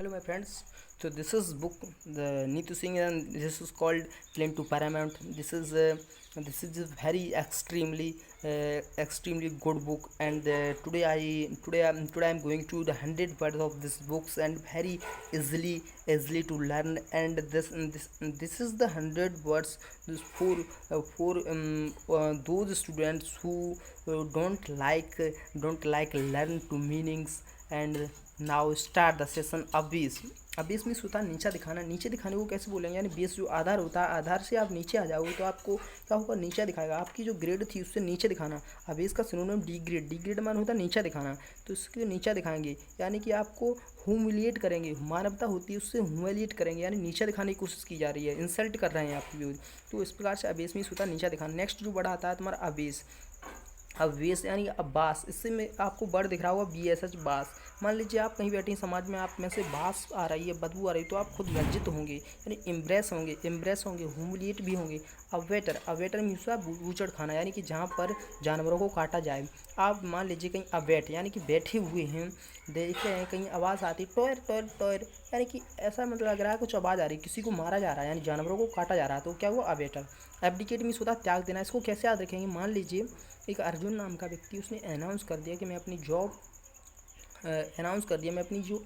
Hello, my friends. So this is book the Neetu Singh, and this is called Plane to Paramount. This is a very extremely good book. And today I'm going to the 100 words of this books and very easily to learn. And this is the 100 words this for those students who don't like learn to meanings. And now start the session अब base means होता है नीचे दिखाने को कैसे बोलेंगे, यानी base जो आधार होता है, आधार से आप नीचे आ जाओगे तो आपको क्या होगा, नीचे दिखाएगा। आपकी जो ग्रेड थी उससे नीचे दिखाना। अब इसका सिनोनिम डी ग्रेड मान होता है नीचा दिखाना, तो इसके नीचा दिखाएंगे यानी कि आपको ह्यूमिलिएट करेंगे। मानवता होती है उससे ह्यूमिलिएट करेंगे, यानी नीचा दिखाने की कोशिश की जा रही है, इंसल्ट कर रहे हैं आपकी यूज। तो इस प्रकार से अबेस मीन्स होता है नीचा दिखाना। नेक्स्ट जो बड़ा आता है तुम्हारा अवेश यानी अब्बास। इससे में आपको वर्ड दिख रहा होगा BSH बास। मान लीजिए आप कहीं बैठे हैं समाज में, आप में से बास आ रही है, बदबू आ रही है, तो आप खुद लज्जित होंगे, यानी इम्प्रेस होंगे, ह्यूमिलिएट भी होंगे। अवेटर मीन्स बूचड़ खाना, यानी कि जहाँ पर जानवरों को काटा जाए। आप मान लीजिए कहीं अवेट यानी कि बैठे हुए हैं, देख रहे हैं कहीं आवाज़ आती टोयर टोयर टोयर, यानी कि ऐसा मतलब लग रहा है कुछ आवाज़ आ रही है, किसी को मारा जा रहा है, यानी जानवरों को काटा जा रहा है, तो क्या हुआ अवेटर। एब्डिकेट मीन्स होता है त्याग देना। इसको कैसे याद रखेंगे, मान लीजिए एक अर्जुन नाम का व्यक्ति, उसने अनाउंस कर दिया कि मैं अपनी जॉब मैं अपनी जो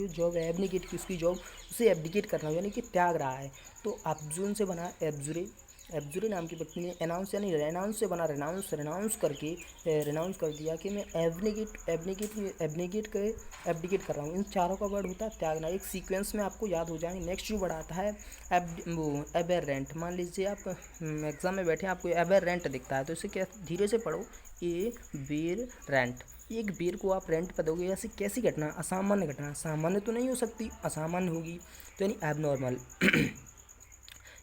जॉब है एबनेगेट की, उसकी जॉब उसे एब्डिकेट कर रहा हूँ, यानी कि त्याग रहा है। तो अर्जुन से बना एब्जुरे नाम की व्यक्ति ने अनाउंस यानी रेनाउंस से बना रेनाउंस कर दिया कि मैं एब्डिकेट कर रहा हूँ। इन चारों का वर्ड होता है त्यागना। एक सीक्वेंस में आपको याद हो जाएंगे। नेक्स्ट जो वर्ड आता है एबेरेंट। मान लीजिए आप एग्जाम में बैठे हैं, आपको एबेरेंट दिखता है, तो इसे क्या धीरे से पढ़ो, रेंट। एक बेर को आप रेंट पर दोगे, ऐसी कैसी घटना, असामान्य घटना। सामान्य तो नहीं हो सकती, असामान्य होगी, तो यानी एबनॉर्मल।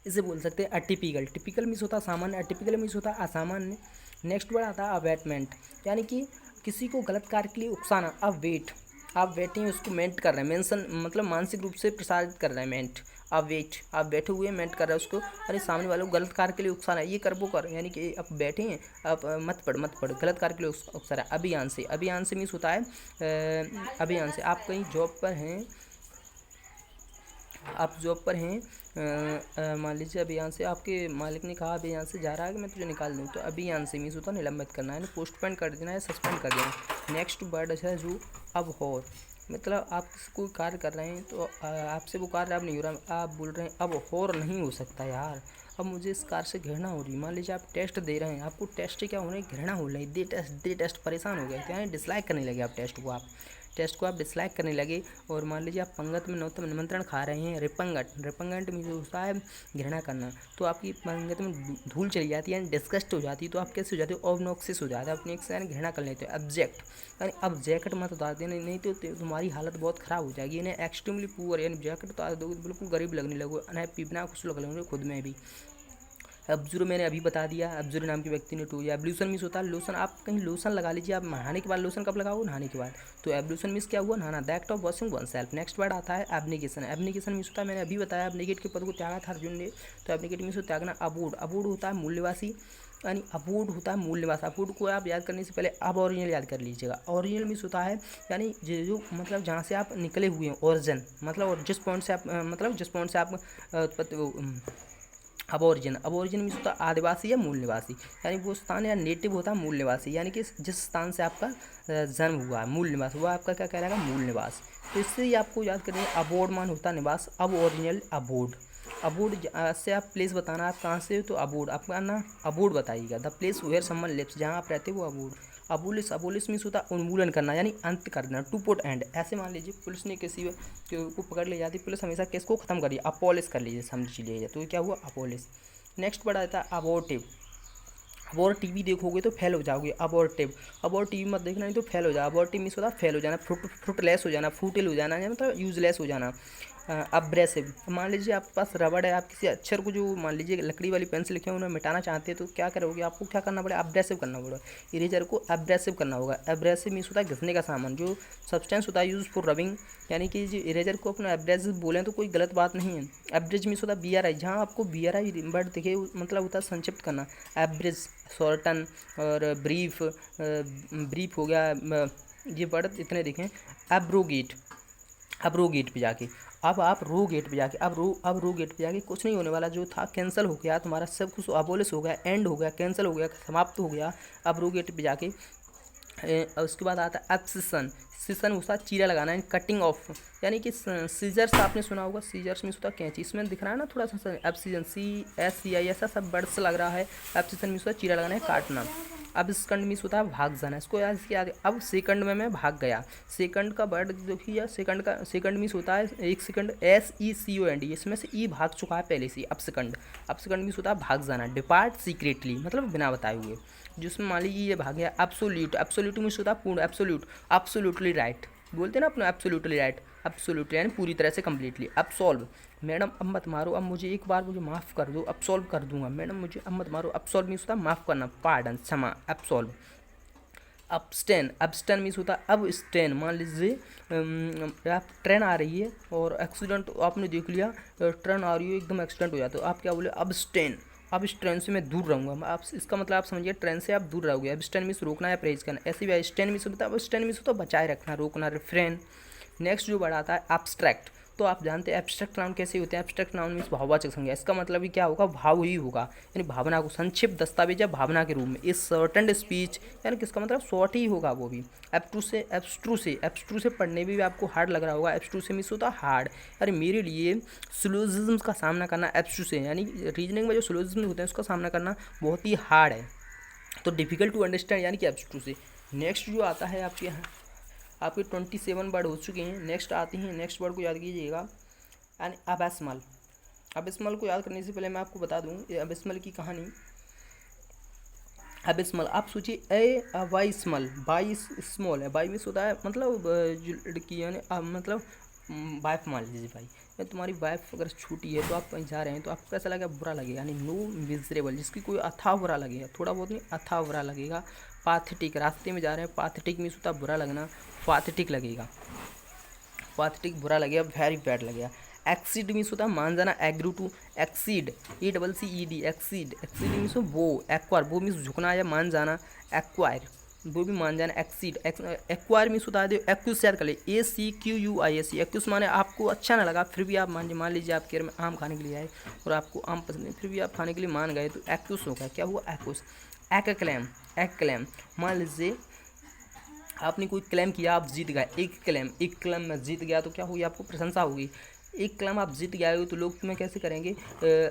इसे बोल सकते हैं अटिपिकल। टिपिकल मीन्स होता है सामान्य, अटिपिकल मीन्स होता है असामान्य। नेक्स्ट वर्ड आता है अवेटमेंट, यानी कि किसी को गलत कार्य के लिए उकसाना। आप वेट हैं, उसको मेंट कर रहे हैं, मेंशन मतलब मानसिक रूप से प्रसारित कर रहे हैं। मेंट आप बैठे हुए मेंट कर रहे हैं उसको, अरे सामने वालों को गलत कार्य के लिए उकसाना, ये कर वो कर, यानी कि आप बैठे हैं, आप मत पढ़, गलत कार्य के लिए उकसा रहा है। अभियान से मीन्स होता है अभियान से। आप कहीं जॉब पर हैं, मान लीजिए अभियान से आपके मालिक ने कहा अभियान से जा रहा है कि मैं तुझे निकाल दूँ, तो अभियान से मीन्स होता है निलंबित करना, यानी पोस्टपोन कर देना है, सस्पेंड कर देना। नेक्स्ट वर्ड है जो अबहॉर, मतलब आप कोई कार्य कर रहे हैं तो आपसे वो कार्य अब नहीं हो रहा, आप बोल रहे हैं अब और नहीं हो सकता यार, अब मुझे इस कार्य से घृणा हो रही। मान लीजिए आप टेस्ट दे रहे हैं, आपको टेस्ट से क्या हो रहा है, घृणा हो रही, दे टेस्ट परेशान हो गए, तो यानी डिसलाइक करने लगे आप टेस्ट को आप डिसलाइक करने लगे। और मान लीजिए आप पंगत में नौतम निमंत्रण खा रहे हैं, रिपंगंट मीन्स होता है घृणा करना, तो आपकी पंगत में धूल चली जाती है, यानी डिस्गस्ट हो जाती है, तो आप कैसे हो जाते हो, ऑब्नॉक्सियस हो जाता है, अपनी एक यानी घृणा कर लेते हैं। ऑब्जेक्ट यानी अब जैकेट मत उतार देना, नहीं तो तुम्हारी हालत बहुत ख़राब हो जाएगी, यानी एक्सट्रीमली पुअर, यानी जैकेट उतार दोगे तो बिल्कुल गरीब लगने लगो, अनहैप्पी, बिना खुश लगने खुद में भी। एब्जूर मैंने अभी बता दिया, एब्जूर नाम के व्यक्ति ने टोया। एब्ल्यूशन मीन्स होता है लोशन। आप कहीं लोशन लगा लीजिए, आप नहाने के बाद लोशन कब लगाओ, नहाने के बाद, तो एब्ल्यूशन मीन्स क्या हुआ, नहाना, the act of washing one self. Next word आता है एब्निकेशन। एब्निकेशन मीन्स होता है, मैंने अभी बताया, एब्निकेट के पद को त्यागा था अर्जुन ने, तो एब्निकेट मीन्स त्यागना। अबूड होता है मूल्यवासी, यानी अबूड होता है मूल्यवास। अबूड को आप याद करने से पहले अब ओरिजिनल याद कर लीजिएगा। ओरिजिनल मीन्स होता है यानी जो मतलब जहाँ से आप निकले हुए हैं, ओरिजिन मतलब, और जिस पॉइंट से आप अबोरिजिन मीन्स होता है आदिवासी या मूल निवासी, यानी वो स्थान या नेटिव होता है मूल निवासी, यानी कि जिस स्थान से आपका जन्म हुआ है, मूल निवास, वो आपका क्या कहलाएगा, मूल निवास। तो इससे ही आपको याद करेंगे अबोर्ड मान होता है निवास, अब ओरिजिनल अबोर्ड से आप प्लेस बताना, आप कहाँ से हो, तो अबोर्ड आपका ना अबोर्ड बताइएगा। The place where someone lives, जहाँ आप रहते हो वो अबोर्ड। अबोलिश मीन्स होता है उन्मूलन करना, यानी अंत कर देना, टू पुट एंड। ऐसे मान लीजिए पुलिस ने किसी को पकड़ ले जाती, पुलिस हमेशा केस को खत्म करिए, अपोलिश कर लीजिए, समझ लीजिए, तो क्या हुआ, अपोलिश। नेक्स्ट वर्ड आता है अबॉर्टिव। टीवी देखोगे तो फेल हो जाओगे, अबॉर्टिव टीवी मत देखना, नहीं तो फेल हो जाए। अबॉर्टिव मीन्स होता है फेल हो जाना, फ्रूटलेस हो जाना, फ्रूटिल हो जाना, मतलब यूजलेस हो जाना। अब्रेसिव, मान लीजिए आपके पास रबड़ है, आप किसी अक्षर को जो मान लीजिए लकड़ी वाली पेन से लिखे हैं उन्हें मिटाना चाहते हैं, तो क्या करोगे, आपको क्या करना पड़ेगा, अब्रेसिव करना पड़ेगा, इरेजर को अब्रेसिव करना होगा। अब्रेसिव मीन्स होता है घिसने का सामान, जो सब्सटेंस होता है यूज फॉर रबिंग, यानी कि जो इरेजर को अपना एब्रेसिव बोलें तो कोई गलत बात नहीं है। एब्रेज मीन्स होता है BRI, जहाँ आपको BRI वर्ड दिखे मतलब होता है संक्षिप्त करना। एब्रेज, शॉर्टन और ब्रीफ हो गया, ये वर्ड इतने दिखें। एब्रोगेट अब रो गेट पे जाके अब आप रो गेट पे जाके अब रो गेट पे जाके कुछ नहीं होने वाला, जो था कैंसिल हो गया, तुम्हारा सब कुछ अबोलिश हो गया, एंड हो गया, कैंसिल हो गया, समाप्त हो गया। अब रो गेट पे जाके उसके बाद आता है एब्सिशन। सिशन उसका चीरा लगाना है, कटिंग ऑफ, यानी कि सीजर्स आपने सुना होगा, सीजर्स में होता कैंची, इसमें दिख रहा है ना थोड़ा सा एब्सिशन, CSCI ऐसा सब वर्ड्स लग रहा है। एब्सिशन में उसका चीरा लगाना है, काटना। अब सेकंड में होता है भाग जाना, इसको याद किया। अब सेकंड में मैं भाग गया, सेकंड का वर्ड देखिए, सेकंड मीन्स होता है एक सेकंड, SECOND, इसमें से ई भाग चुका है पहले से। अब सेकंड मीन्स होता है भाग जाना, डिपार्ट सीक्रेटली, मतलब बिना बताए हुए। जिसमें मान लीजिए ये भाग गया। एब्सोल्यूट मीन्स होता है पूर्ण, एब्सोल्युटली राइट, बोलते हैं ना अपना एब्सोल्युटली राइट, एब्सोल्युटली यानी पूरी तरह से कम्प्लीटली। अब्सॉल्व, मैडम अब मत मारो, अब मुझे एक बार मुझे माफ़ कर दो, अब्सॉल्व कर दूंगा, मैडम मुझे अब मत मारो। अब्सॉल्व मीन्स होता है माफ़ करना, पार्डन, क्षमा, अब्सॉल्व। अब्सटेन मीन्स होता है अब स्टेन, मान लीजिए आप ट्रेन आ रही है और एक्सीडेंट आपने देख लिया, ट्रेन आ रही है एकदम एक्सीडेंट हो जाता है, तो आप क्या बोले, अब्सटेन, अब इस ट्रेन से मैं दूर रहूँगा। आप इसका मतलब आप समझिए, ट्रेन से आप दूर रहोगे। अब्सटेन मीन्स रोकना या परहेज करना। ऐसे भी स्टेन मीन्स होता है, स्टेन मीन्स होता है बचाए रखना, रोकना, रिफ्रेन। नेक्स्ट जो वर्ड आता है एब्स्ट्रैक्ट, तो आप जानते हैं एब्स्ट्रैक्ट नाउन कैसे होते हैं। एब्स्ट्रैक्ट नाउन मीन्स भाववाचक संज्ञा, इसका मतलब ही क्या होगा, भाव ही होगा, यानी भावना को, संक्षिप्त दस्तावेज या भावना के रूप में। इस सर्टेन स्पीच, यानी किसका मतलब शॉर्ट ही होगा वो भी। एब्स्ट्रू से पढ़ने में भी आपको हार्ड लग रहा होगा। एब्स्ट्रू से मीन्स होता है हार्ड, यानी मेरे लिए सिलोजिज्म का सामना करना एब्स्ट्रू से, यानी रीजनिंग में जो सिलोजिज्म होते हैं उसका सामना करना बहुत ही हार्ड है, तो डिफिकल्ट टू अंडरस्टैंड, यानी कि एब्स्ट्रू से। नेक्स्ट जो आता है आपके यहाँ, आपके 27 वर्ड हो चुके हैं। नेक्स्ट आते हैं, नेक्स्ट वर्ड को याद कीजिएगा, यानी अबैस्मल। अबैस्मल को याद करने से पहले मैं आपको बता दूं ये अबैस्मल की कहानी। अबैस्मल, आप सोचिए वाई स्मल, बाई स्मॉल है, बाई मिस होता है मतलब जो लड़की, यानी मतलब वाइफ, मान लीजिए भाई, या तुम्हारी वाइफ अगर छूटी है तो आप कहीं जा रहे हैं तो आपको कैसा लगेगा, बुरा लगेगा, यानी नो मिजरेबल, जिसकी कोई अथाह बुरा लगेगा, थोड़ा बहुत नहीं अथाह बुरा लगेगा। पाथेटिक, रास्ते में जा रहे हैं, पाथेटिक मीन्स होता है बुरा लगना, पाथेटिक लगेगा, पाथेटिक बुरा लगेगा, वेरी बैड लगेगा। एक्सीड मीन्स होता है मान जाना, agree to accede, ECCED, accede means वो। एक्वायर, वो मीन्स झुकना या मान जाना, एक्वायर वो भी मान जाना। एक्सीड, एक्वायर मीन्स होता है, एक्यूस याद कर ले, ACQUIS, एक्यूस माने आपको अच्छा ना लगा, फिर भी आप मान लीजिए आप केयर में आम खाने के लिए आए और आपको आम पसंद है, फिर भी आप खाने के लिए मान गए, तो एक्यूस होगा। क्या हुआ, एक्यूस। एक्लेम, मान लीजिए आपने कोई क्लेम किया, आप जीत गए, एक क्लेम में जीत गया, तो क्या होगी, आपको प्रशंसा होगी। एक क्लेम आप जीत गए हो तो लोग तुम्हें कैसे करेंगे,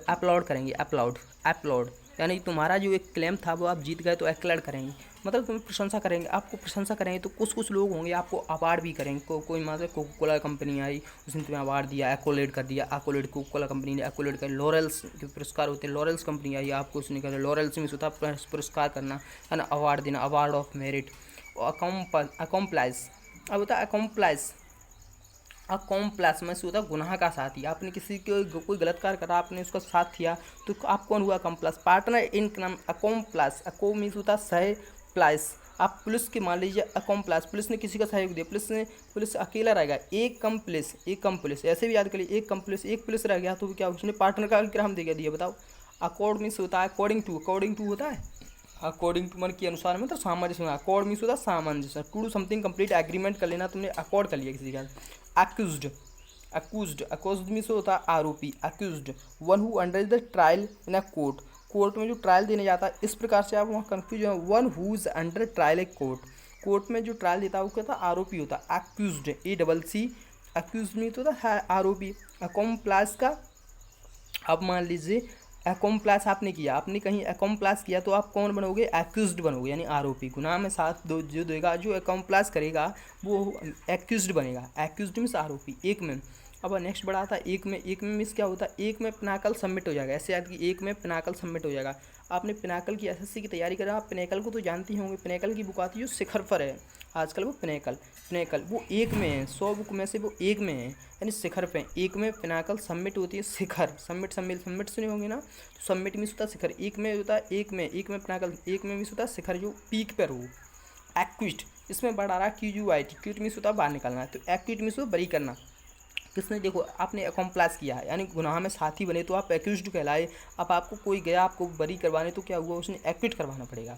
अपलॉड करेंगे, अपलॉड, यानी तुम्हारा जो एक क्लेम था वो आप जीत गए तो एक्लैड करेंगे, मतलब तुम्हें प्रशंसा करेंगे, आपको प्रशंसा करेंगे। तो कुछ लोग होंगे आपको अवार्ड भी करेंगे, कोई मतलब कोका कोला कंपनी आई, उसने तुम्हें अवार्ड दिया, एक्कोलेट कर दिया, एक्कोलेट कोका कोला कंपनी ने एक्कोलेट कर। लॉरेल्स के पुरस्कार होते हैं, लॉरेल्स कंपनी आई, आपको उसने कहा, लॉरेल्स में होता है पुरस्कार करना, है ना, अवार्ड देना, अवार्ड ऑफ मेरिट। अकॉम्प्लाइज, अब होता है अकॉम्प्लाइज, अकॉम्प्लास में से होता है गुनाह का साथी। आपने किसी को कोई गलत कार्य करा, आपने उसका साथ किया, तो आप कौन हुआ, अकॉम्प्लास, पार्टनर इन क्राइम। अकॉम्प्लास, अको मीन्स होता है सह प्लास। आप पुलिस के मान लीजिए अकॉम्प्लास, पुलिस ने किसी का सहयोग दिया, पुलिस अकेला रह गया, एक कम पुलिस, ऐसे भी याद करिए, एक पुलिस रह गया, तो क्या उसने पार्टनर का क्राइम दे दिया, बताओ। अकॉर्ड मीन्स होता है अकॉर्डिंग टू होता है, अकॉर्डिंग टू मन के अनुसार में, तो सामंजस्य। अकॉर्ड मीन्स होता है सामंजस्य, to do something complete agreement कर लेना, तुमने अकॉर्ड कर लिया किसी का। अक्यूज्ड मीन्स होता है आरोपी, accused one who under the trial in a court में जो ट्रायल देने जाता है, इस प्रकार से आप वहाँ कन्फ्यूज हैं। One who is under trial a court में जो ट्रायल देता है वो कहता है आरोपी होता है, अक्यूज्ड, ACC, अक्यूज्ड मीन्स होता है आरोपी। अकॉम्प्लास का, अब मान लीजिए अकॉम्प्लास आपने किया, आपने कहीं अकॉम्प्लास किया, तो आप कौन बनोगे, एक्यूज्ड बनोगे, यानी आरोपी। गुनाह में साथ जो देगा, जो अकॉम्प्लास करेगा वो एक्यूज्ड बनेगा, एक्यूज्ड मीन्स आरोपी। एक में, अब नेक्स्ट बड़ा आता है एक में मीन्स क्या होता है, एक में पिनाकल सबमिट हो जाएगा, ऐसे याद कि एक में पिनाकल सबमिट हो जाएगा। आपने पिनाकल की SSC की तैयारी करा, आप पिनेकल को तो जानती होंगे, पिनेकल की बुक आती है जो शिखर पर है आजकल, वो पिनेकल वो एक में है, 100 बुक में से वो एक में है, यानी शिखर पे। एक में पिनाकल सबमिट होती है, शिखर सबमिट सुने होंगे ना, तो सबमिट मीन्स होता है शिखर, एक में होता है, एक में पिनाकल, एक में मीन्स होता है शिखर जो पीक पर हो। एक्विट, इसमें बढ़ा रहा QUIT, क्विट मीन्स होता है बाहर निकलना, तो एक्विट मीन्स बरी करना। किसने, देखो आपने अकॉम्प्लास किया है, यानी गुनाह में साथी बने, तो आप एक्यूज्ड कहलाए। अब आपको कोई गया आपको बरी करवाने, तो क्या हुआ, उसने एक्विट करवाना पड़ेगा,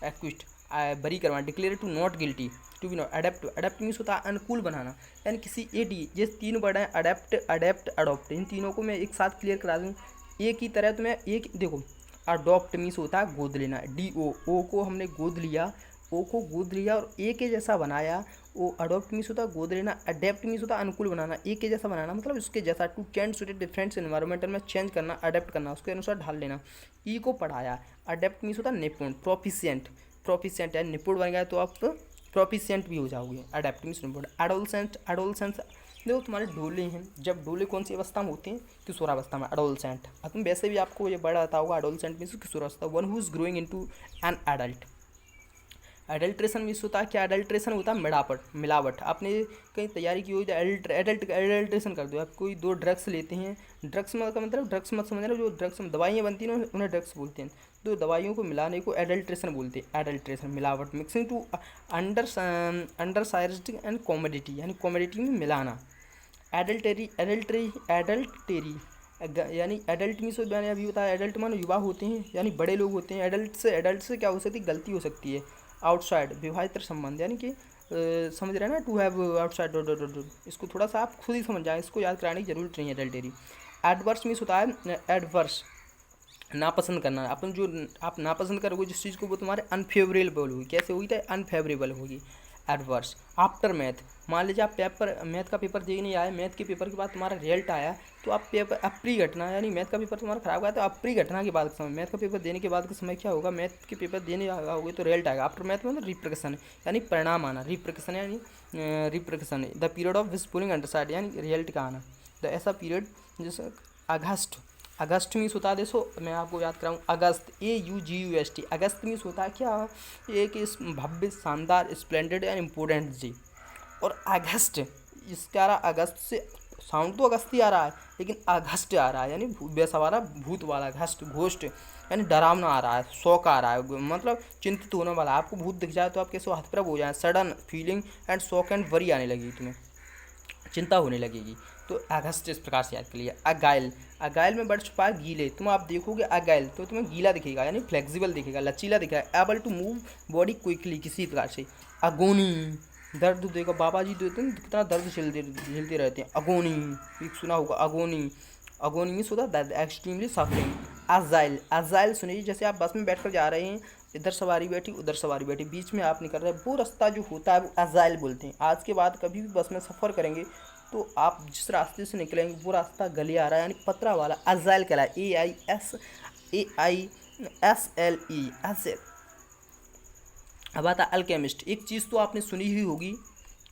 एक्विट। बरी करवाना, declare to not guilty, to be not adept, adept means होता है अनुकूल बनाना, यानी किसी ए डी, ये तीन वर्ड हैं अडेप्ट अडेप्ट अडोप्ट, इन तीनों को मैं एक साथ क्लियर करा दूँ एक ही तरह। तो मैं एक देखो, अडोप्ट मीन्स होता है गोद लेना, डी ओ को हमने गोद लिया, ओ को गोद लिया और ए के जैसा बनाया, वो अडोप्ट मीन्स होता है गोद लेना, अडेप्ट मीन्स होता है अनुकूल बनाना, ए के जैसा बनाना मतलब उसके जैसा, to can suited different environmental में चेंज करना, अडेप्ट करना, उसके अनुसार ढाल लेना। ई को पढ़ाया, अडेप्ट मीन्स होता है निपुण, प्रोफिशिएंट, प्रोफिशिएंट है निपुण बन गया तो आप प्रोफिशिएंट भी हो जाओगे, अडेप्ट मीन्स निपुण। एडोलसेंट, एडोलसेंट देखो तुम्हारे डोले हैं, जब डोले कौन सी अवस्था में होते हैं, किशोरावस्था में, एडोलसेंट। अब तुम वैसे भी आपको ये बड़ा आता होगा, एडोलसेंट मीन्स किशोरावस्था, one who is growing into an adult. Adulteration means होता है क्या, एडल्ट्रेशन होता है मिलावट, मिलावट। आपने कहीं तैयारी की हुई तो एडल्ट्रेशन कर दो। आप कोई दो ड्रग्स लेते हैं, ड्रग्स का मतलब ड्रग्स मत समझना, जो ड्रग्स दवाइयाँ बनती हैं उन्हें ड्रग्स बोलते हैं, तो दवाइयों को मिलाने को एडल्ट्रेशन बोलते हैं, एडल्ट्रेशन मिलावट, mixing two under sizing and commodity, यानी कॉमोडिटी में मिलाना। एडल्टरी, एडल्टेरी यानी एडल्ट मीन्स मैंने अभी बताया, एडल्ट मानो युवा होते हैं यानी बड़े लोग होते हैं। एडल्ट से क्या हो सकती है, गलती हो सकती है। आउटसाइड विवाहितर संबंध, यानी कि समझ रहे हैं ना, टू हैव आउटसाइड, इसको थोड़ा सा आप खुद ही समझ जाए, इसको याद कराने की जरूरत नहीं है। एडल्टेरी। एडवर्स मीन्स होता है एडवर्स, नापसंद करना, अपन जो आप नापसंद करोगे जिस चीज़ को वो तुम्हारे अनफेवरेबल होगी, कैसे होगी तो अनफेवरेबल होगी, एडवर्स। आफ्टर मैथ, मान लीजिए आप पेपर मैथ का पेपर देने आए, मैथ के पेपर के बाद तुम्हारा रिजल्ट आया, तो आप पेपर अप्री घटना, यानी मैथ का पेपर तुम्हारा खराब हुआ तो अप्री घटना के बाद का समय, मैथ का पेपर देने के बाद का समय क्या होगा, मैथ के पेपर देने आओगे तो रिजल्ट आएगा। आफ्टर मैथ मतलब रिप्रकशन, यानी परिणाम आना, रिप्रकशन यानी रिप्रकशन, द पीरियड ऑफ विस पुलिंग अंडरसाइड, यानी रिजल्ट का आना, द ऐसा पीरियड जैसे अगस्त। अगस्त मीन्स होता है, देखो मैं आपको याद कराऊँ, अगस्त, AUGUST, अगस्त मीन्स होता है क्या, एक इस भव्य शानदार स्प्लेंडेड एंड इम्पोर्टेंट जी। और अगस्त, इसके आ रहा अगस्त से, साउंड तो अगस्त ही आ रहा है लेकिन अगस्त आ रहा है, यानी बेसवारा भूत वाला, घस्ट घोस्ट, यानी डरावना आ रहा है, शौक आ रहा है, मतलब चिंतित होने वाला। आपको भूत दिख जाए तो आप कैसे हतप्रभ हो जाए, sudden feeling and shock and worry आने लगेगी, तुम्हें चिंता होने लगेगी। तो अगस्त इस प्रकार से याद कर लिया। अगाइल, अगाइल में वर्ड छुपा है गीले, तुम आप देखोगे अगाइल तो तुम्हें गीला दिखेगा, यानी फ्लेक्सिबल दिखेगा, लचीला दिखेगा, able to move body quickly, किसी प्रकार से। अगोनी, दर्द देखो, बाबा जी देते हैं कितना दर्द झेलते रहते हैं, अगोनी एक सुना होगा, अगोनी, अगोनी मीन्स होता है दर्द, एक्सट्रीमली सफरिंग। अजाइल, अजाइल सुनिए, जैसे आप बस में बैठकर जा रहे हैं, इधर सवारी बैठी उधर सवारी बैठी, बीच में आप निकल रहे हैं, वो रास्ता जो होता है वो अजाइल बोलते हैं। आज के बाद कभी भी बस में सफ़र करेंगे तो आप जिस रास्ते से निकलेंगे वो रास्ता गली आ रहा है, यानी पतरा वाला, अजाइल कहलाए, AISAISLE, अज़ैल। अब आता अल्केमिस्ट, एक चीज़ तो आपने सुनी हुई होगी,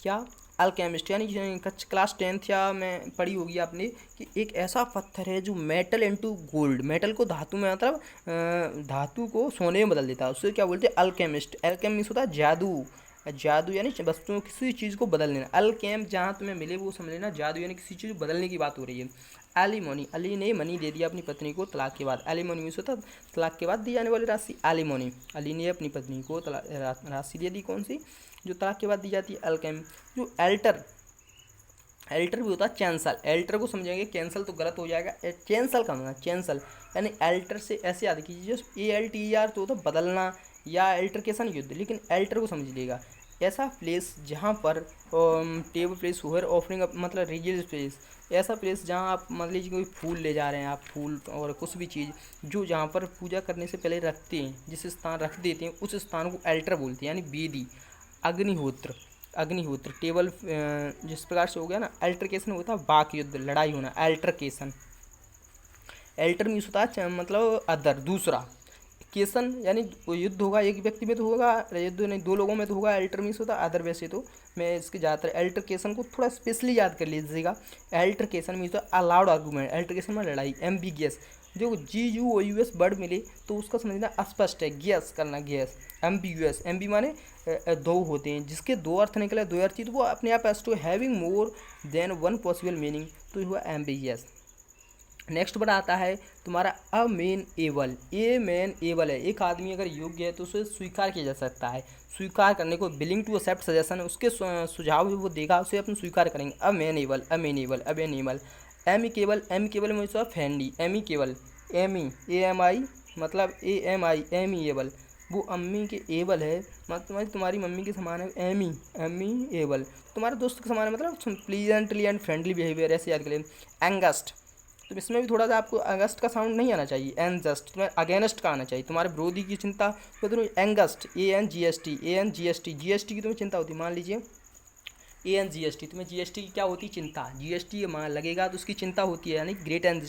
क्या, अल्केमिस्ट, यानी क्लास 10th या में पढ़ी होगी आपने कि एक ऐसा पत्थर है जो मेटल इनटू गोल्ड, मेटल को धातु में मतलब धातु को सोने में बदल देता है, उससे क्या बोलते हैं, अल्केमिस्ट। अल्केमिस्ट होता है जादू, जादू यानी वस्तुओं किसी चीज़ को बदल देना। अल्केम जहाँ तुम्हें मिले वो समझ लेना, जादू यानी किसी चीज़ को बदलने की बात हो रही है। एलिमोनी, अली ने मनी दे दिया अपनी पत्नी को तलाक के बाद, एलिमोनी मीन्स होता है तलाक के बाद दी जाने वाली राशि, एलिमोनी, अली ने अपनी पत्नी को राशि दे दी, कौन सी, जो तलाक के बाद दी जाती है, अल्केम। जो एल्टर, एल्टर भी होता है चैंसल, एल्टर को समझेंगे, कैंसल तो गलत हो जाएगा, चैंसल का मतलब चैंसल, यानी एल्टर से ऐसे याद कीजिए, ALTER तो होता बदलना या एल्टरकेशन युद्ध, लेकिन एल्टर को समझ लीजिएगा, ऐसा प्लेस जहाँ पर टेबल प्लेस हुए ऑफरिंग मतलब रिलीजियस प्लेस, ऐसा प्लेस जहाँ आप मान लीजिए कोई फूल ले जा रहे हैं, आप फूल और कुछ भी चीज़ जो जहाँ पर पूजा करने से पहले रखते हैं, जिस स्थान रख देते हैं उस स्थान को एल्टर बोलते हैं, यानी वेदी। अग्निहोत्र, अग्निहोत्र टेबल जिस प्रकार से हो गया ना, अल्टरकेशन होता है वाक युद्ध, लड़ाई होना, अल्टरकेशन। एल्टर मीन्स होता है मतलब अदर, दूसरा, केसन यानी युद्ध होगा, एक व्यक्ति में तो होगा, युद्ध नहीं दो लोगों में तो होगा, एल्टर मीन्स होता है अदर। वैसे तो मैं इसके ज़्यादातर एल्टरकेशन को थोड़ा स्पेशली याद कर लीजिएगा। एल्टरकेशन मीन्स होता है अलाउड आर्गूमेंट, एल्टरकेशन में लड़ाई। एम्बिगियस, जो GUOUS वर्ड मिले तो उसका समझना अस्पष्ट है, गैस करना, गैस। एम्बिगुअस, एम्बी माने दो होते हैं, जिसके दो अर्थ निकले, दो अर्थ, तो वो अपने आप as to having more than one possible meaning, तो हुआ एम्बिगियस। नेक्स्ट वर्ड आता है तुम्हारा अमेनेबल, एबल है, एक आदमी अगर योग्य है तो उसे स्वीकार किया जा सकता है, स्वीकार करने को, विलिंग टू एक्सेप्ट सजेशन, उसके सुझाव जो वो देगा उसे अपन स्वीकार करेंगे। अमेनेबल, अमेनेबल, अमेनेबल। एमिकेबल, एमिकेबल में फ्रेंडली, एमिकेबल, AMI मतलब AMI, एमिएबल वो अम्मी के एबल है, मतलब तुम्हारी मम्मी के समान है, एमी, एमी एबल, तुम्हारे दोस्त के समान है, मतलब प्लीजेंटली एंड फ्रेंडली बिहेवियर, ऐसे याद करें। एंगस्ट, तो इसमें भी थोड़ा सा आपको अगस्त का साउंड नहीं आना चाहिए, एन जस्ट, तुम्हें अगेंस्ट का आना चाहिए, तुम्हारे विरोधी की चिंता, तो तुम्हें angst, A N G S T, A N G S T, G S T की तुम्हें चिंता होती है, मान लीजिए A N G S T, तुम्हें जी एस टी की क्या होती है, चिंता, जी एस टी मान लगेगा तो उसकी चिंता होती है, यानी great N G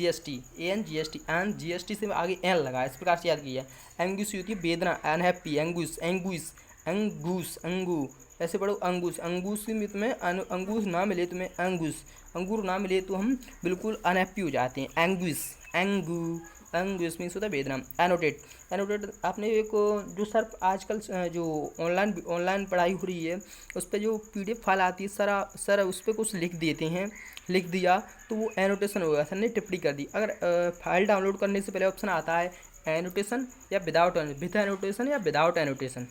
S T, A N G S T, N G S T से आगे एन लगा, इस प्रकार से याद किया। एंगुस होती है वेदना, अनहैप्पी, एंगुस, एंगुस, एंगूस, अंगू, ऐसे पढ़ो अंगूस, अंगूस में तुम्हें अंगूस ना मिले, तुम्हें अंगूस, अंगूर ना मिले तो हम बिल्कुल अनहैप्पी हो जाते हैं, एंगुस, एंगू, एंगुस मीन्स होता है वेदना। एनोटेट, एनोटेट आपने एक जो सर आजकल जो ऑनलाइन पढ़ाई हो रही है उस पर जो पीडीएफ फाइल आती है, सर उस पर कुछ लिख देते हैं, लिख दिया तो वो एनोटेशन होगा, सर ने टिप्पणी कर दी। अगर फाइल डाउनलोड करने से पहले ऑप्शन आता है एनोटेशन या विदाउट, विद एनोटेशन या विदाउट एनोटेशन,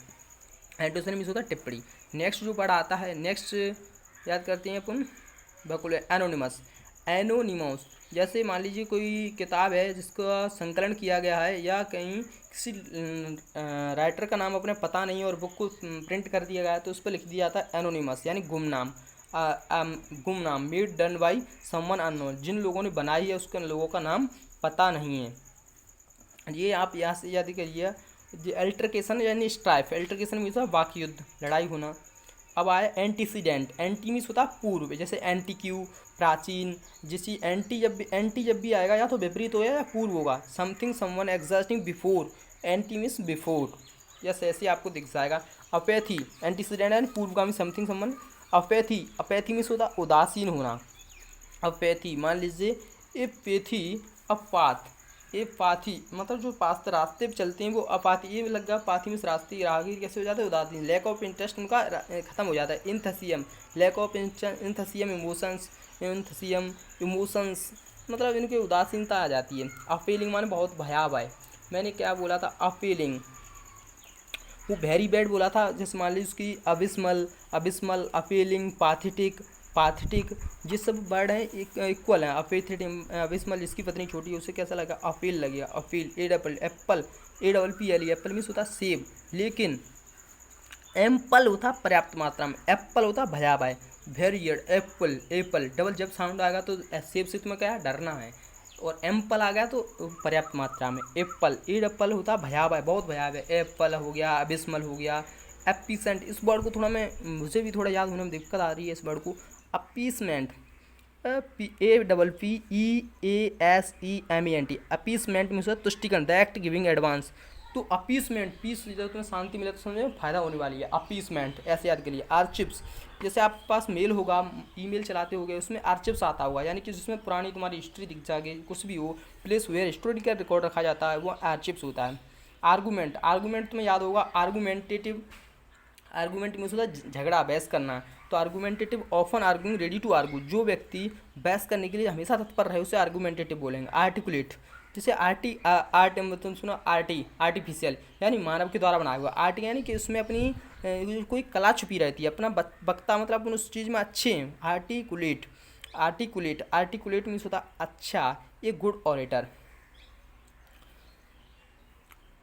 एनोटेशन मीन्स होता है टिप्पणी। नेक्स्ट जो पढ़ा आता है, नेक्स्ट याद करते हैं अपन, बिल्कुल एनोनिमस, एनोनिमस, जैसे मान लीजिए कोई किताब है जिसका संकलन किया गया है या कहीं किसी राइटर का नाम अपने पता नहीं है और बुक को प्रिंट कर दिया गया है तो उस पर लिख दिया जाता है एनोनिमस, यानी गुमनाम, गुमनाम, made done by someone unknown, जिन लोगों ने बनाई है उसके लोगों का नाम पता नहीं है। ये आप यहाँ से याद करिए। अल्टरकेशन यानी स्ट्राइफ, अल्टरकेशन मीन्स वाक युद्ध, लड़ाई होना। अब आया एंटीसीडेंट, एंटी मीन्स होता पूर्व, जैसे एंटीक्यू, प्राचीन, जिसी एंटी जब भी आएगा या तो विपरीत होगा या पूर्व होगा, something someone existing before, anti means before, yes ऐसे आपको दिख जाएगा। अपैथी, एंटीसीडेंट यानी पूर्वगामी, something someone. Apathy, apathy means होता उदासीन होना, अपैथी, मान लीजिए एपैथी, अपाथ, ए पाथी मतलब जो पास रास्ते पे चलते हैं वो अपाथी, ये लग गया पाथी में रास्ते राहगीर कैसे हो जाते हैं, उदासीन, लैक ऑफ इंटरेस्ट उनका खत्म हो जाता है। इंथसियम, लैक ऑफ इंथसियम, इमोशंस, इंथसियम, इमोशंस मतलब इनकी उदासीनता आ जाती है। अपीलिंग माने बहुत भयावह है, मैंने क्या बोला था अपीलिंग, वो वेरी बैड बोला था, जैसे मान लीजिए उसकी अबिस्मल, अबिस्मल, अपीलिंग, पाथेटिक, पाथेटिक, ये सब वर्ड हैं इक्वल हैं। अपेथेटिक, अबिस्मल जिसकी पत्नी छोटी है उसे कैसा लगा, अपील लगेगा, अपील, एडपल, apple, A double P L, apple means होता सेब, लेकिन एम्पल होता पर्याप्त मात्रा में, एप्पल होता भयावह है, वेरियड, एप्पल, एप्पल, डबल जब साउंड आएगा तो सेब से तुम्हें क्या है, डरना है, और एम्पल आ गया तो पर्याप्त मात्रा में। एप्पल, एड एप्पल होता भयावह है, बहुत भयावह है, एप्पल हो गया, अबिस्मल हो गया। एपीसेंट, इस वर्ड को थोड़ा मुझे भी थोड़ा याद होने में दिक्कत आ रही है इस वर्ड को। Appeasement, A double P E A S E M E N T, appeasement means तुष्टिकरण, द एक्ट गिविंग एडवांस, तो अपीसमेंट, पीस जब तुम्हें शांति मिले तो समझो फायदा होने वाली है, अपीसमेंट ऐसे याद करिए। आर्चिप्स, जैसे आपके पास मेल होगा, ईमेल चलाते होगे, उसमें आर्चिप्स आता होगा, यानी कि जिसमें पुरानी तुम्हारी हिस्ट्री दिख जाएगी, कुछ भी हो, प्लेस वेयर हिस्टोरिकल रिकॉर्ड रखा जाता है, वो आर्चिप्स होता है। आर्गूमेंट, आर्गूमेंट तुम्हें याद होगा, आर्गूमेंटेटिव, आर्गूमेंट मीन्स होता है झगड़ा, बहस करना, तो आर्गूमेंटेटिव, ऑफन आर्गूइंग, रेडी टू आर्गू, जो व्यक्ति बहस करने के लिए हमेशा तत्पर रहे उसे आर्गूमेंटेटिव बोलेंगे। आर्टिकुलेट, जैसे आर्ट मतलब सुनो, आर्टिफिशियल यानी मानव के द्वारा बनाया हुआ, आर्ट यानी कि उसमें अपनी कोई कला छुपी रहती है, अपना वक्ता मतलब अपन उस चीज़ में अच्छे हैं। आर्टिकुलेट, आर्टिकुलेट, आर्टिकुलेट मीन्स होता अच्छा, ये गुड ऑरेटर,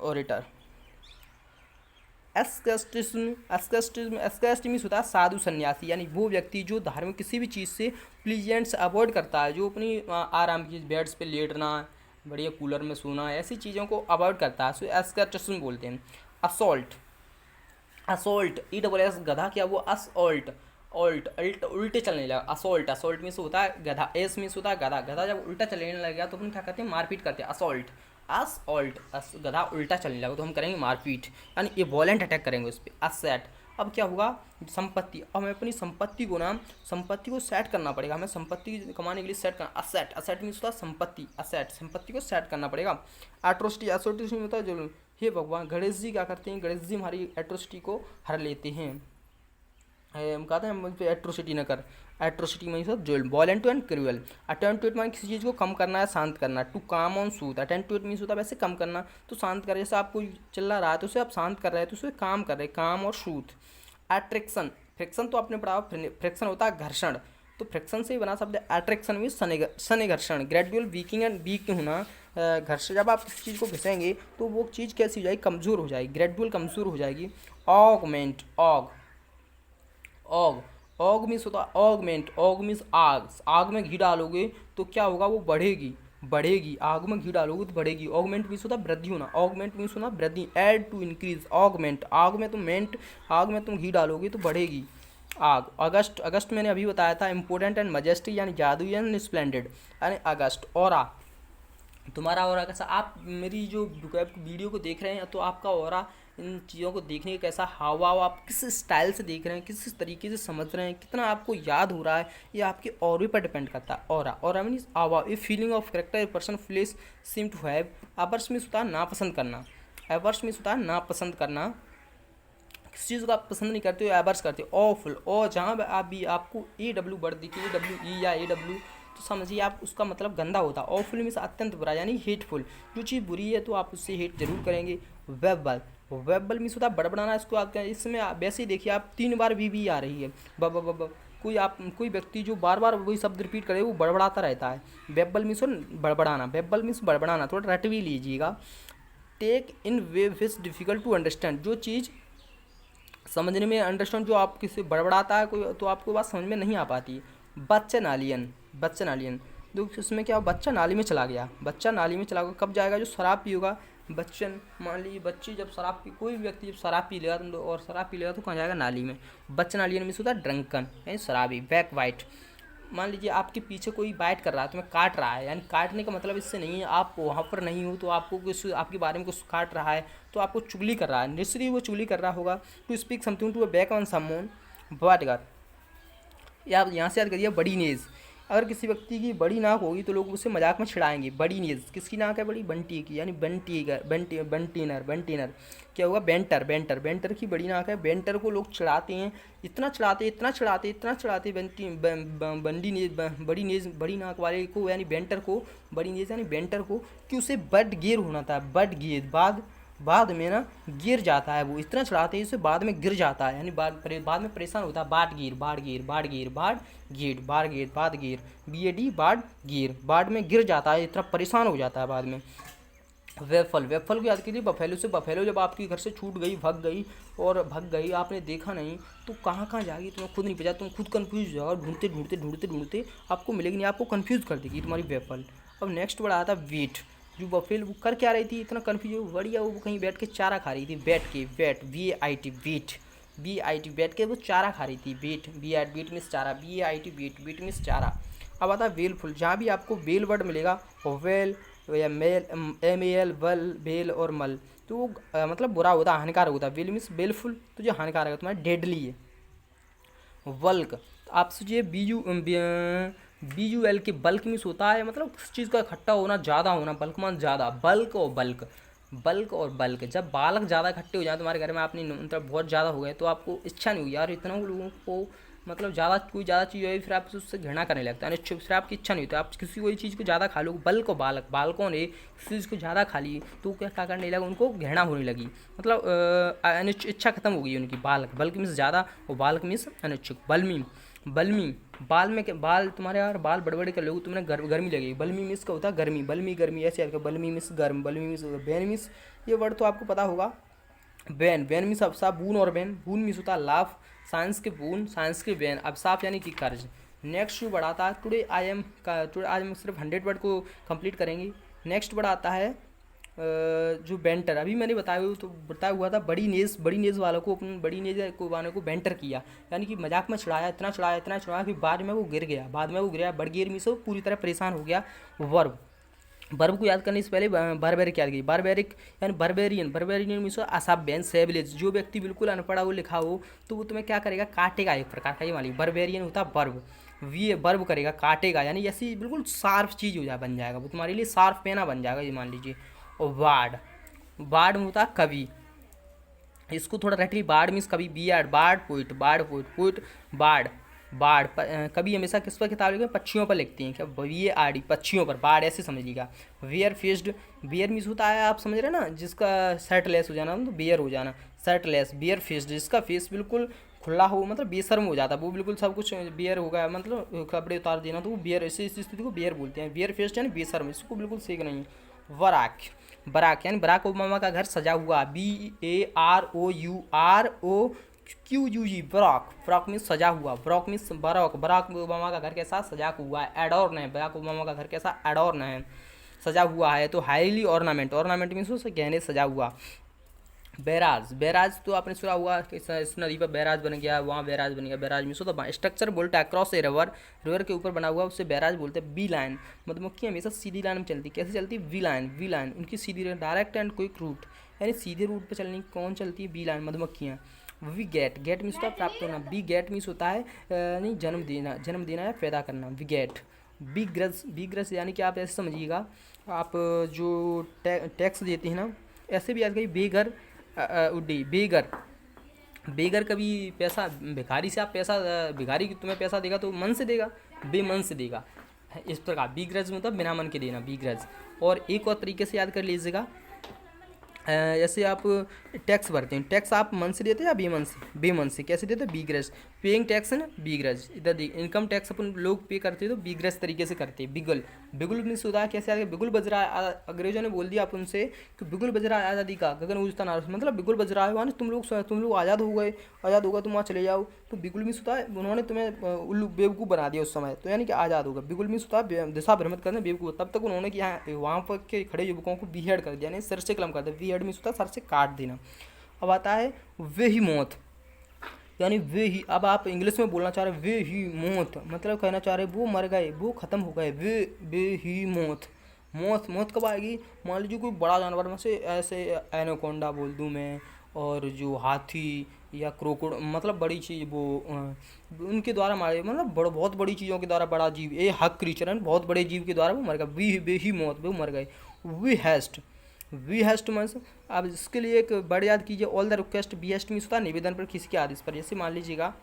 ऑरेटर। एस्केस्टिज्म, एस्केस्टिज्म, एस्केस्टिज्म होता है साधु सन्यासी, यानी वो व्यक्ति जो धार्मिक किसी भी चीज़ से प्लीजेंट से अवॉइड करता है, जो अपनी आराम की बेड्स पे लेटना, बढ़िया कूलर में सोना, ऐसी चीज़ों को अवॉइड करता है, सो एस्केस्टिज्म बोलते हैं। Assault, assault, E double S गधा, क्या वो असॉल्ट, ऑल्ट, अल्ट, उल्टे चलने लगा, असॉल्ट, असॉल्ट मीन्स होता है गधा, एस मीन्स होता है गधा, गधा जब उल्टा चलने लगेगा तो अपन क्या करते हैं, मारपीट करते हैं, असॉल्ट, असॉल्ट, गधा उल्टा चलने लगा तो हम करेंगे मारपीट, यानी ये वॉलेंट अटैक करेंगे उस पर। असेट, अब क्या होगा, संपत्ति, अब हमें अपनी संपत्ति को ना, संपत्ति को सेट करना पड़ेगा, हमें संपत्ति कमाने के लिए सेट करना, असेट, असेट मीन्स होता है संपत्ति, असेट, संपत्ति को सेट करना पड़ेगा। एट्रोसिटी, एट्रोसिटी होता है जो, हे भगवान, गणेश जी क्या करते हैं, गणेश जी हमारी एट्रोसिटी को हर लेते हैं, हम कहते हैं हम एट्रोसिटी न कर, एट्रोसिटी मीन्स जुल्म, violent and cruel. Attempt to it mean किसी चीज़ को कम करना है, शांत करना, to calm on soothe, attempt to it means होता है वैसे कम करना, तो शांत कर, जैसे आप कोई चिल्ला रहा है तो उसे आप शांत कर रहे हैं तो उसे काम कर रहे हैं, काम और सूथ। एट्रैक्शन, फ्रिक्शन तो आपने पढ़ा, फ्रिक्शन होता है घर्षण, तो फ्रिक्शन से ही बना शब्द एट्रैक्शन मीन्स सनिघर्षण, ग्रेजुअल वीकिंग एंड वीक होना, घर से जब आप किसी चीज़ को घिसेंगे तो वो चीज़ कैसी हो जाएगी, कमज़ोर हो जाएगी, ग्रेजुअल कमज़ोर हो जाएगी। Augment, aug, aug, aug means होता है ऑगमेंट, ऑग मीन्स आग, आग में घी डालोगे तो क्या होगा, वो बढ़ेगी, बढ़ेगी, आग में घी डालोगे तो बढ़ेगी। ऑगमेंट मीन्स होता है वृद्धि होना, ऑगमेंट मीन्स होना वृद्धि, ऐड टू इंक्रीज, ऑगमेंट, आग में तुम मेंट, आग में तुम घी डालोगे तो बढ़ेगी आग। अगस्त, अगस्त मैंने अभी बताया था, इंपॉर्टेंट एंड मजेस्टिक यानी जादू यानी स्प्लेंडेड यानी अगस्त। ऑरा, तुम्हारा ऑरा कैसा, आप मेरी जो वीडियो को देख रहे हैं तो आपका ऑरा इन चीज़ों को देखने का कैसा हाव भाव, आप किस स्टाइल से देख रहे हैं, किस तरीके से समझ रहे हैं, कितना आपको याद हो रहा है, ये आपके ऑरे पर डिपेंड करता है। ऑरा, ऑरा मीन्स हाव, a feeling of character a person place seem to have. Averse means होता है नापसंद करना, एवर्स मीन्स होता है नापसंद करना, किस चीज़ को आप पसंद नहीं करते हो एवर्स करते हो। ऑफुल, और जहाँ आप भी आपको ए डब्ल्यू वर्ड दिखे, ए डब्ल्यू ई या ए डब्ल्यू, तो समझिए आप उसका मतलब गंदा होता है। ऑफुल मीन्स अत्यंत बुरा यानी हेटफुल, जो चीज़ बुरी है तो आप उससे हेट जरूर करेंगे। वेबल, वेबल मीन्स होता है बड़बड़ाना, इसको आप इसमें वैसे ही देखिए आप 3 बार भी आ रही है, ब ब ब ब कोई आप कोई व्यक्ति जो बार बार वही शब्द रिपीट करे वो बड़बड़ाता रहता है। वेबल मीन्स बड़बड़ाना, वेबल मीन्स बड़बड़ाना, थोड़ा रट भी लीजिएगा। Take in way which difficult to understand, जो चीज़ समझने में अंडरस्टैंड, जो आप किसी बड़बड़ाता है कोई तो आपको बात समझ में नहीं आ पाती। बच्चा नालियन, बच्चा नालियन, देखो इसमें क्या, बच्चा नाली में चला गया, बच्चा नाली में चला गया, कब जाएगा, जो शराब पिएगा बच्चन, मान लीजिए बच्ची जब शराब पी, कोई भी व्यक्ति जब शराब पी लेगा तो और शराब पी लेगा तो कहाँ जाएगा, नाली में। बच्चा नालियन मीन्स होता है ड्रंकन यानी शराबी। बैक वाइट, मान लीजिए आपके पीछे कोई बाइट कर रहा है, तुम्हें काट रहा है, यानी काटने का मतलब इससे नहीं है आप वहाँ पर नहीं हो तो आपको कुछ आपके बारे में कुछ काट रहा है तो आपको चुगली कर रहा है, निश्चित ही वो चुगली कर रहा होगा। To speak something to a back on someone, बटगर, या आप यहाँ से याद करिए बड़ी नेज, अगर किसी व्यक्ति की बड़ी नाक होगी तो लोग उसे मजाक में छिड़ाएंगे। बड़ी नेज, किसकी नाक है बड़ी, बंटी की, यानी बंटीनर, बंटीनर क्या होगा, बेंटर, बेंटर, बेंटर की बड़ी नाक है, बेंटर को लोग चिढ़ाते हैं, इतना चिढ़ाते, इतना चिढ़ाते, इतना चिढ़ाते, बंडी नेज, बड़ी नेज, बड़ी नाक वाले को यानी बेंटर को, बड़ी नेज यानी बेंटर को, कि उसे बड गिर होना था, बड गिर, बाद में ना गिर जाता है, वो इतना चढ़ाते हैं उसे बाद में गिर जाता है, यानी बाद में परेशान होता है। बाट गिर, बाढ़ गिर, बाढ़ गिर, बाढ़ गिर, बाढ़ गिर, बाद गिर, BAD, बाढ़ गिर, बाद में गिर जाता है, इतना परेशान हो जाता है बाद में। वेफल, वेफल को याद कीजिए बफेलो से, बफेलो जब आपकी घर से छूट गई, भग गई और भग गई, आपने देखा नहीं तो कहाँ कहाँ जाएगी तुम्हें खुद नहीं पता, तुम खुद कन्फ्यूज हो जाओ, ढूंढते ढूंढते ढूंढते ढूंढते आपको मिलेगी नहीं, आपको कन्फ्यूज कर देगी तुम्हारी वेफल। अब नेक्स्ट वर्ड आता है वेट, जो बफेल वो कर क्या रही थी, इतना कन्फ्यूज बढ़िया, वो कहीं बैठ के चारा खा रही थी, बैठ के, वेट, VAIT, वेट, BIT, बैठ के वो चारा खा रही थी, वेट, बीट मीन्स चारा, BAIT, वेट, वेट मीन्स चारा। अब आता है वेलफुल, जहाँ भी आपको वेल वर्ड मिलेगा, वेल या मेल, MAL, वल, बेल और मल, तो वो मतलब बुरा होता है, हानिकारक होता है। वेल मीन्स बेलफुल, तो जो हानिकारक है तुम्हारा डेडली है। वल्क, आप सोचिए BUL के बल्क मीन्स होता है मतलब किस चीज़ का इकट्ठा होना, ज़्यादा होना, बल्क मान ज़्यादा, बल्क और बल्क, बल्क और बल्क, जब बालक ज़्यादा इकट्ठे हो जाए तुम्हारे घर में, आपने मतलब बहुत ज़्यादा हो गए तो आपको इच्छा नहीं हुई यार इतना लोगों को, मतलब ज़्यादा कोई ज़्यादा चीज़ है फिर आप उससे घृणा करने लगता है, फिर आपकी इच्छा नहीं होती, आप किसी कोई चीज़ को ज़्यादा खा लो, बल्क और बालक, बालकों ने किसी चीज़ को ज़्यादा खा ली तो क्या करने लगा, उनको घृणा होने लगी, मतलब इच्छा खत्म हो गई उनकी। बालक, बल्क मीन्स ज़्यादा और बालक मीन्स अनिच्छुक। बल्मी, बल्मी, बाल में क्या, बाल तुम्हारे यार बाल बड़े बड़े कर लोगे तुम्हें गर्मी लगेगी, बल्मी मीन्स का होता है गर्मी, बल्मी गर्मी ऐसे याद कर, बल्मी मीन्स गर्म, बल्मी मीन्स बैन मीन्स, ये वर्ड तो आपको पता होगा, बैन, बैन मीन्स अबसाफ, बून और बैन, बून मीन्स होता है लाभ, साइंस के बून, साइंस के बैन, अबसाफ यानी कि कर्ज। नेक्स्ट जो बढ़ाता है टुडे आई एम सिर्फ 100 वर्ड को कंप्लीट करेंगे। नेक्स्ट बढ़ाता है जो बेंटर, अभी मैंने बताया हुआ था, बड़ी नेज वालों को, अपने बड़ी नेज को वालों को बेंटर किया, यानी कि मजाक में चढ़ाया, इतना चढ़ाया, इतना चढ़ाया कि बाद में वो गिर गया, बड़ गिर मीन्स वो पूरी तरह परेशान हो गया। वर्ब, वर्ब को याद करने से पहले बारबेरिक याद की, बारबेरिक यानी बर्बेरियन, बर्बेरियन मीन्स असभ्य, सेविलेज, जो व्यक्ति बिल्कुल अनपढ़ हो लिखा हो तो वो तुम्हें क्या करेगा, काटेगा, एक प्रकार का ये वाली बर्बेरियन होता है वर्ब, वर्ब करेगा, काटेगा, यानी ऐसी बिल्कुल शार्प चीज़ हो बन जाएगा, वो तुम्हारे लिए शार्प पेना बन जाएगा, ये मान लीजिए। और वार्ड, वार्ड में होता है कवि, इसको थोड़ा रट ली, बाढ़ मीन्स कभी, बाढ़ पोइट, बाढ़ पोइट, पोइट बाढ़, बाढ़ कभी हमेशा किस पर किताब लिखते हैं, पक्षियों पर लिखते हैं, क्या VARD, पक्षियों पर, बाढ़ ऐसे समझिएगा। वेयर फेस्ड, बियर मीन्स होता है आप समझ रहे हैं ना, जिसका शर्टलेस हो जाना तो बियर हो जाना, शर्टलेस, बियर फेस्ड, जिसका फेस बिल्कुल खुला हो मतलब बेशर्म हो जाता है, वो बिल्कुल सब कुछ बियर हो गया मतलब कपड़े उतार देना तो वो बियर, ऐसी स्थिति को बियर बोलते हैं, बियर फेस्ड यानी बेशर्म, इसको बिल्कुल सीख नहीं। बराक, बराक यानी बराक ओबामा का घर सजा हुआ, BAROUROQUE, बराक, बराक मीन्स सजा हुआ, baroque means baroque, Barack Obama का घर कैसा सजा हुआ है, एडोर्न है, बराक ओबामा का घर कैसा एडोर्न है, सजा हुआ है। तो हाईली ऑर्नामेंट, ऑर्नामेंट मीन्स उससे गहने सजा हुआ। बैराज, बैराज तो आपने सुना हुआ कि इस नदी पर बैराज बन गया, वहाँ बैराज बन गया, बैराज मीन्स होता स्ट्रक्चर बोलते हैं अक्रॉस ए रिवर, रिवर के ऊपर बना हुआ उसे बैराज बोलते हैं। बी लाइन, मधुमक्खी हमेशा सीधी लाइन में चलती, कैसे चलती है, वी लाइन, वी लाइन उनकी सीधी डायरेक्ट एंड क्विक रूट, यानी सीधे रूट पर चलनी कौन चलती है, बी लाइन मधुमक्खियाँ। वी गेट, गेट मीन्स होता है प्राप्त होना, बी गेट मीन्स होता है नहीं जन्म देना, जन्म देना या पैदा करना, beget. Begrudge, begrudge यानी कि आप ऐसे समझिएगा, आप जो टैक्स देते हैं ना, ऐसे भी याद करिए, बेघर उड्डी, बेगर, बेगर कभी पैसा भिखारी से आप पैसा भिखारी तुम्हें पैसा देगा तो मन से देगा, बेमन से देगा, इस प्रकार बी ग्रज मतलब बिना मन के देना, बी ग्रज। और एक और तरीके से याद कर लीजिएगा, जैसे आप टैक्स भरते हैं, टैक्स आप मन से देते हैं या बेमन से, बेमन से, कैसे देते हैं, बीग्रज, पेइंग टैक्स है ना, बीग्रज, इधर देखिए इनकम टैक्स अपन लोग पे करते हैं तो बीग्रज तरीके से करते हैं। बिगुल, बिगुल मीन्स होता है कैसे आगे, बिगुल बज रहा है, अंग्रेजों ने बोल दिया आप उनसे कि बिगुल बज रहा है आज़ादी का, गगन उजता नारस, मतलब बिगुल बज रहा है वहाँ तुम लोग आज़ाद हो गए, आज़ाद होगा तुम वहाँ चले जाओ, तो बिगुल मीन्स होता है उन्होंने तुम्हें उल्लू बेवकूफ़ बना दिया उस समय, तो यानी कि आज़ाद होगा। बिगुल मीन्स होता है दिशा भ्रमित करना, बेवकूफ़, तब तक उन्होंने कि यहाँ वहाँ पर के खड़े युवकों को बीहेड कर दिया, यानी सर से कलम कर दिया, बीहेड मीन्स होता है सर से काट देना। अब आता है वे ही मौत, यानी वे ही, अब आप इंग्लिश में बोलना चाह रहे वे ही मौत, मतलब कहना चाह रहे वो मर गए, वो ख़त्म हो गए, वे ही मौत। मौत, मौत कब आएगी, मान लीजिए कोई बड़ा जानवर में से ऐसे एनाकोंडा बोल दूँ मैं, और जो हाथी या क्रोकोड, मतलब बड़ी चीज़ वो उनके द्वारा मारे, मतलब बहुत बड़ी चीज़ों के द्वारा, बड़ा जीव ए हक क्रीचर है, बहुत बड़े जीव के द्वारा वो मर गए, वे ही मौत, वो मर गए। Behest, behest means, अब इसके लिए एक वर्ड याद कीजिए, all the request, behest means होता है निवेदन पर, किसी के आदेश पर। जैसे मान लीजिएगा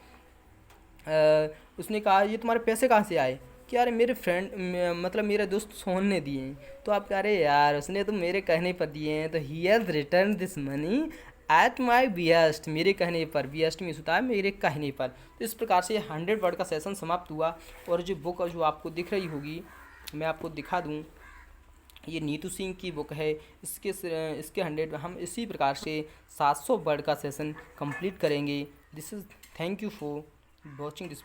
उसने कहा ये तुम्हारे पैसे कहाँ से आए, कि यार मेरे फ्रेंड मतलब मेरे दोस्त सोहन ने दिए हैं, तो आप कह रहे यार उसने तो मेरे कहने पर दिए हैं, तो he has return this money at my behest, मेरे कहने पर, बिहेस्ट मीन्स होता है मेरे कहने पर। तो इस प्रकार से 100 वर्ड का सेशन समाप्त हुआ। और जो बुक जो आपको दिख रही होगी, मैं आपको दिखा दूँ, ये नीतू सिंह की बुक है, इसके 100 हम इसी प्रकार से 700 वर्ड का सेशन कंप्लीट करेंगे। This is, thank you for watching this.